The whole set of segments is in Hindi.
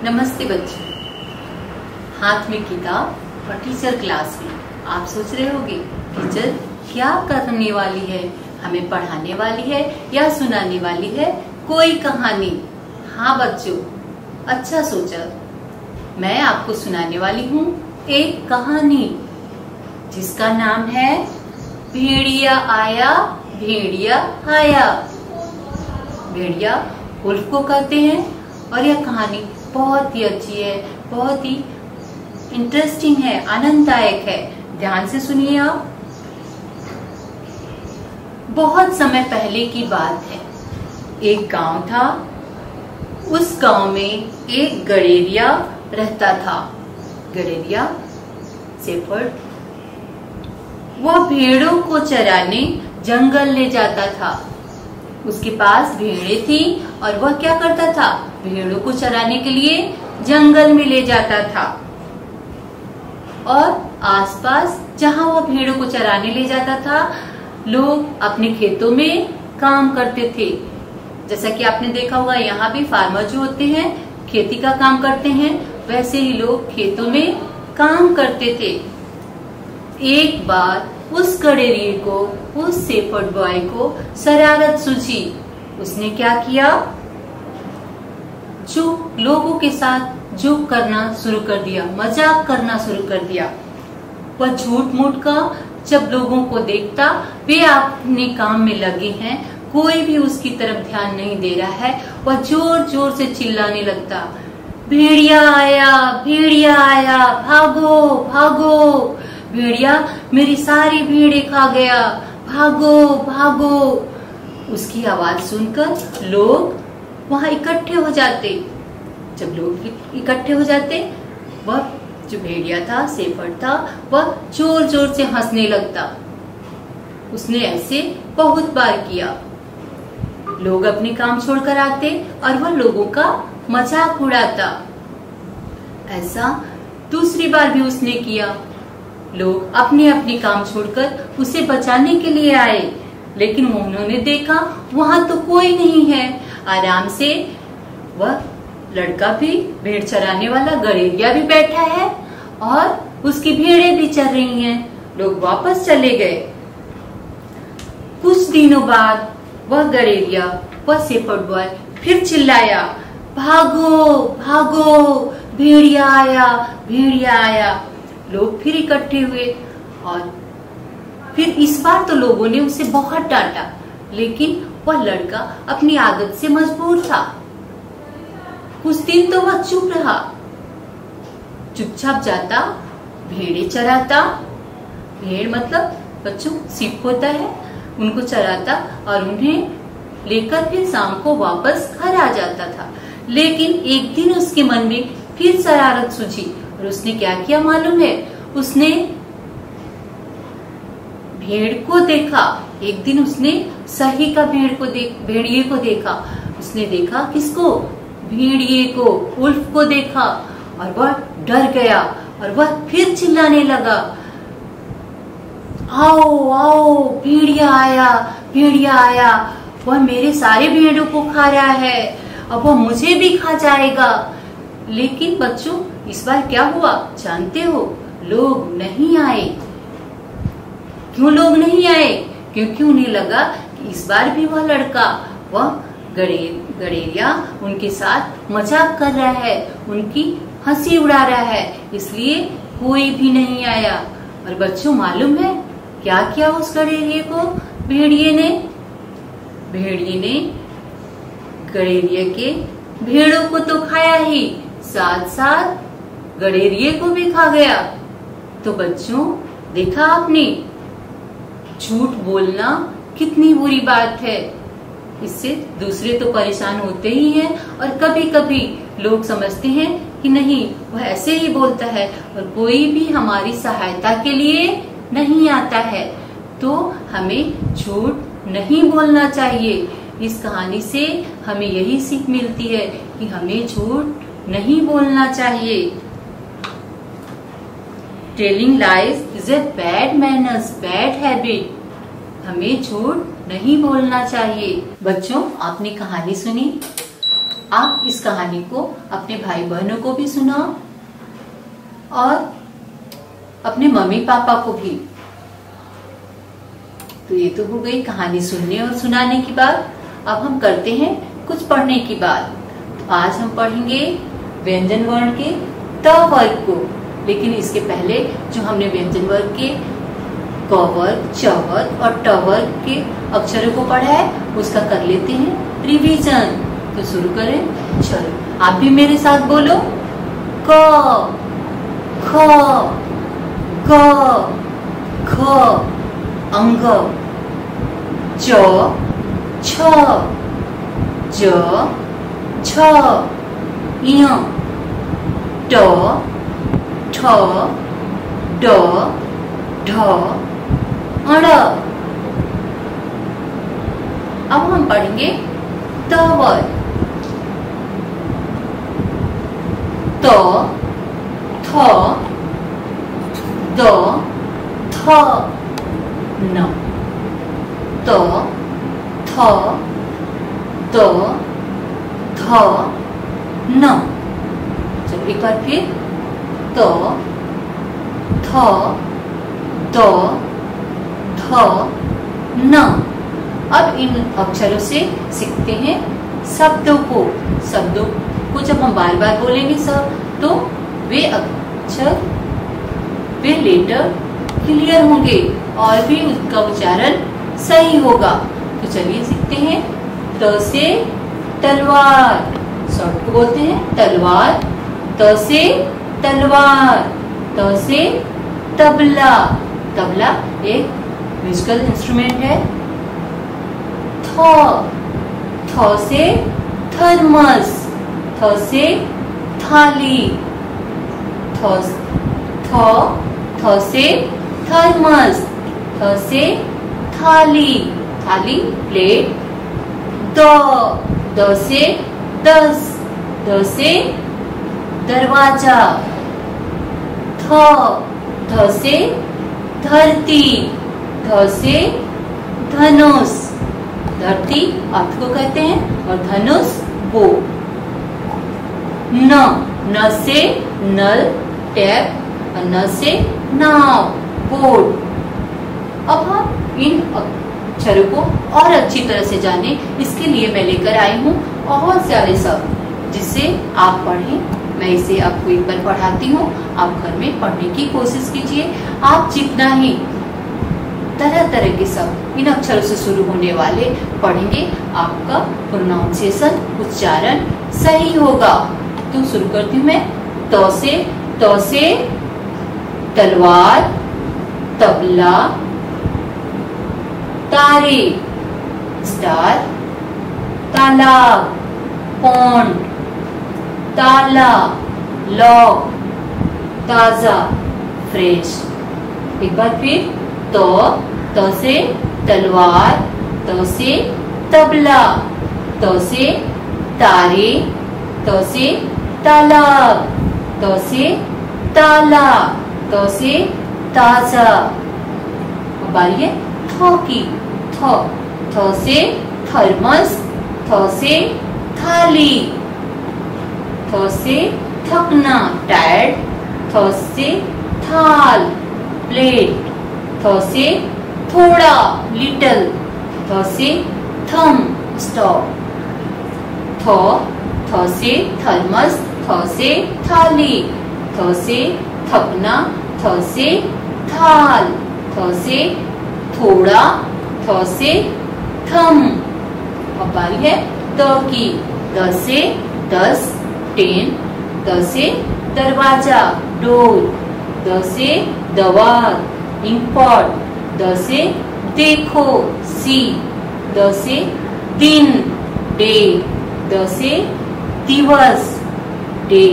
नमस्ते बच्चों, हाथ में किताब और टीचर क्लास में। आप सोच रहे होंगे टीचर क्या करने वाली है, हमें पढ़ाने वाली है या सुनाने वाली है कोई कहानी। हाँ बच्चों, अच्छा सोचा। मैं आपको सुनाने वाली हूँ एक कहानी जिसका नाम है भेड़िया आया भेड़िया आया। भेड़िया उल्फ को कहते हैं और यह कहानी बहुत ही अच्छी है, बहुत ही इंटरेस्टिंग है, आनंददायक है। ध्यान से सुनिए आप। बहुत समय पहले की बात है, एक गांव था। उस गांव में एक गडेरिया रहता था। गडेरिया शेफर्ड। वह भेड़ों को चराने जंगल ले जाता था। उसके पास भेड़ें थी और वह क्या करता था, भेड़ों को चराने के लिए जंगल में ले जाता था। और आसपास जहां वह भेड़ों को चराने ले जाता था, लोग अपने खेतों में काम करते थे। जैसा कि आपने देखा होगा, यहाँ भी फार्मर जो होते हैं खेती का काम करते हैं, वैसे ही लोग खेतों में काम करते थे। एक बार उस गडेरिये को, उस शेफर्ड बॉय को शरारत सूझी। उसने क्या किया, जो लोगों के साथ जोक करना शुरू कर दिया, मजाक करना शुरू कर दिया। वह झूठ मूठ का जब लोगों को देखता वे अपने काम में लगे हैं, कोई भी उसकी तरफ ध्यान नहीं दे रहा है, वह जोर जोर से चिल्लाने लगता, भेड़िया आया भेड़िया आया, भागो भागो, भेड़िया मेरी सारी भेड़ें खा गया, भागो भागो। उसकी आवाज सुनकर लोग वहां इकट्ठे हो जाते। जब लोग इकट्ठे हो जाते, वह जो भेड़िया था, शेफर्ड था, वह जोर जोर से हंसने लगता। उसने ऐसे बहुत बार किया। लोग अपने काम छोड़कर आते और वह लोगों का मजाक उड़ाता। ऐसा दूसरी बार भी उसने किया। लोग अपने अपने काम छोड़कर उसे बचाने के लिए आए, लेकिन उन्होंने देखा वहां तो कोई नहीं है। आराम से वह लड़का भी, भेड़ चराने वाला गडेरिया भी बैठा है और उसकी भेड़ें भी चर रही हैं। लोग वापस चले गए। कुछ दिनों बाद वह गडेरिया, वह शेफर्ड बॉय फिर चिल्लाया, भागो भागो, भेड़िया आया भेड़िया आया। लोग फिर इकट्ठे हुए और फिर इस बार तो लोगों ने उसे बहुत डांटा, लेकिन वह लड़का अपनी आदत से मजबूर था। कुछ दिन तो वह चुप रहा, चुपचाप जाता, भेड़ें चराता। भेड़ मतलब बच्चों सिप होता है, उनको चराता और उन्हें लेकर फिर शाम को वापस घर आ जाता था। लेकिन एक दिन उसके मन में फिर शरारत सूझी और उसने क्या किया मालूम है, उसने भेड़ को देखा। एक दिन उसने सही का भेड़िए को देखा। उसने देखा किसको, भेड़िए को, उल्फ को देखा और वह डर गया और वह फिर चिल्लाने लगा, आओ आओ, भेड़िया आया भेड़िया आया, वह मेरे सारे भेड़ों को खा रहा है, अब वह मुझे भी खा जाएगा। लेकिन बच्चों इस बार क्या हुआ जानते हो, लोग नहीं आए। क्यों लोग नहीं आए? क्योंकि उन्हें लगा कि इस बार भी वह लड़का, वह गडेरिया उनके साथ मजाक कर रहा है, उनकी हंसी उड़ा रहा है, इसलिए कोई भी नहीं आया। और बच्चों मालूम है क्या किया उस गडेरिये को भेड़िए ने? भेड़िए ने गडेरिये के भेड़ों को तो खाया ही, साथ साथ गडेरिये को भी खा गया। तो बच्चों देखा आपने, झूठ बोलना कितनी बुरी बात है। इससे दूसरे तो परेशान होते ही हैं और कभी कभी लोग समझते हैं कि नहीं वह ऐसे ही बोलता है और कोई भी हमारी सहायता के लिए नहीं आता है। तो हमें झूठ नहीं बोलना चाहिए। इस कहानी से हमें यही सीख मिलती है कि हमें झूठ नहीं बोलना चाहिए। Telling lies is a bad manners, bad habit. हमें झूठ नहीं बोलना चाहिए। बच्चों आपने कहानी सुनी, आप इस कहानी को अपने भाई बहनों को भी सुनाओ और अपने मम्मी पापा को भी। तो ये तो हो गई कहानी सुनने और सुनाने की बात। अब हम करते हैं कुछ पढ़ने की बात। तो आज हम पढ़ेंगे व्यंजन वर्ण के त वर्ग को, लेकिन इसके पहले जो हमने व्यंजन वर्ग के क वर्ग, च वर्ग और ट वर्ग के अक्षरों को पढ़ा है उसका कर लेते हैं रिवीजन। तो शुरू करें, चलो आप भी मेरे साथ बोलो। क, ख, ग, घ, अंग, च, छ, ज, छ, ञ, ट, ठ, ड, ढ, अण। अब हम पढ़ेंगे त वर्ग। त, थ, द, थ, न, त, थ, द, थ, न। चलो एक बार फिर, त, थ, द, थ, न। अब इन अक्षरों से सीखते हैं शब्दों को। शब्दों को जब हम बार बार बोलेंगे सब, तो वे अक्षर, वे लेटर क्लियर होंगे और भी उसका उच्चारण सही होगा। तो चलिए सीखते हैं। त से तलवार, शॉर्ट को बोलते हैं तलवार। त से तलवार। त से तबला, तबला एक म्यूजिकल इंस्ट्रूमेंट है। थ से थर्मस। थ से थाली। थ से थर्मस। थ से थाली, थाली प्लेट। द से दस। द से दरवाजा। ध से धरती। ध से धनुष, धरती अर्थ को कहते हैं और धनुष बो। न से नल टैप और न से नाव बोट। अब हम इन अक्षरों को और अच्छी तरह से जाने, इसके लिए मैं लेकर आई हूँ बहुत सारे शब्द जिससे आप पढ़ें। मैं इसे आपको एक बार पढ़ाती हूँ, आप घर में पढ़ने की कोशिश कीजिए। आप जितना ही तरह तरह के शब्द इन अक्षरों से शुरू होने वाले पढ़ेंगे, आपका प्रोनाउंसिएशन, उच्चारण सही होगा। तो शुरू करती हूँ मैं। त से तलवार, तबला, तारे, स्टार, तालाब, पॉन्ड, ताला, लॉक, ताजा, फ्रेश। एक बार फिर। त से तलवार। त से तबला। त से तारे। त से तालाब। त से ताला। त से ताजा। अब बारी है थ की। थ से थर्मस। थ से थाली। थ से थकना, टायर्ड। थ से थाल, प्लेट। थ से थोड़ा, लिटिल। थ से थम, स्टॉप। थ से थर्मस। थ से थाली। थ से थकना। थ से थाल। थ से थोड़ा। थ से थम। अब बारी है द की। द से 10, 10। द से दरवाजा, डोर। द से दवार, इंकपॉट। द से देखो, सी। द से दिन, डे। द से दिवस, डे।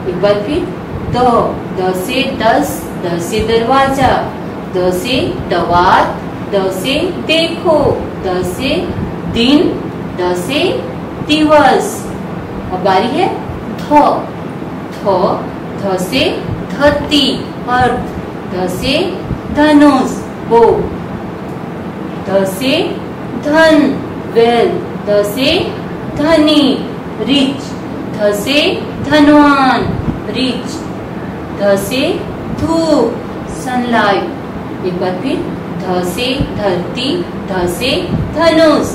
एक बार फिर। द से 10, द से दरवाजा। द से दवार। द से देखो। द से दिन। द से दिवस। अब बारी है ध से धरती, अर्थ। ध से धनुष, बो। ध से धन, वेल्थ। ध से धनी, रिच, ध से धनवान, रिच। ध से धूप, सनलाइट। एक बार फिर, ध से धरती, ध से धनुष,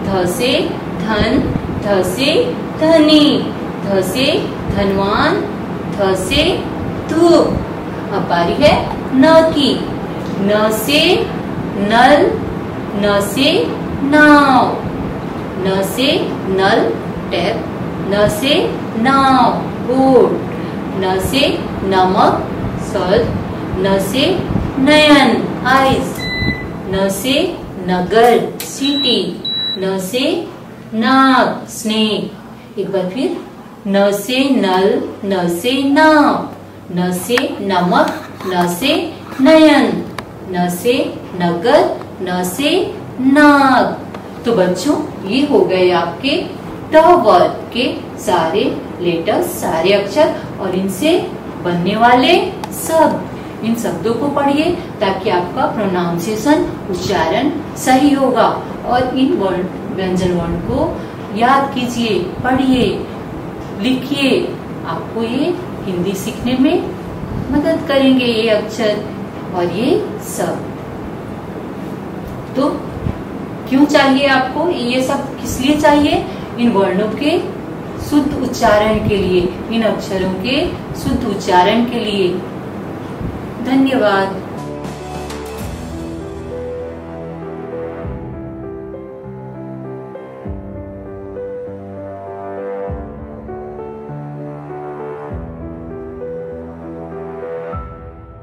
ध से धन, ध से धनी, ध से धनवान, ध से धूप। अब बारी है न की। न से नल, न से नाव, न से नल टैप, न से नाव बोट, न से नमक सॉल्ट, न से नयन आइस, न से नगर सिटी, न से नाग स्नेक। एक बार फिर, न से नल, न से नाव, न से नमक, न से नयन, न से नगर, न से नाग। तो बच्चों, ये हो गए आपके ट वर्ड के सारे लेटर्स, सारे अक्षर और इनसे बनने वाले शब्द। इन शब्दों को पढ़िए ताकि आपका प्रोनाउंसिएशन, उच्चारण सही होगा। और इन व्यंजन वर्ण को याद कीजिए, पढ़िए, लिखिए। आपको ये हिंदी सीखने में मदद करेंगे ये अक्षर और ये शब्द। तो क्यों चाहिए आपको ये सब? किस लिए चाहिए? इन वर्णों के शुद्ध उच्चारण के लिए, इन अक्षरों के शुद्ध उच्चारण के लिए। धन्यवाद।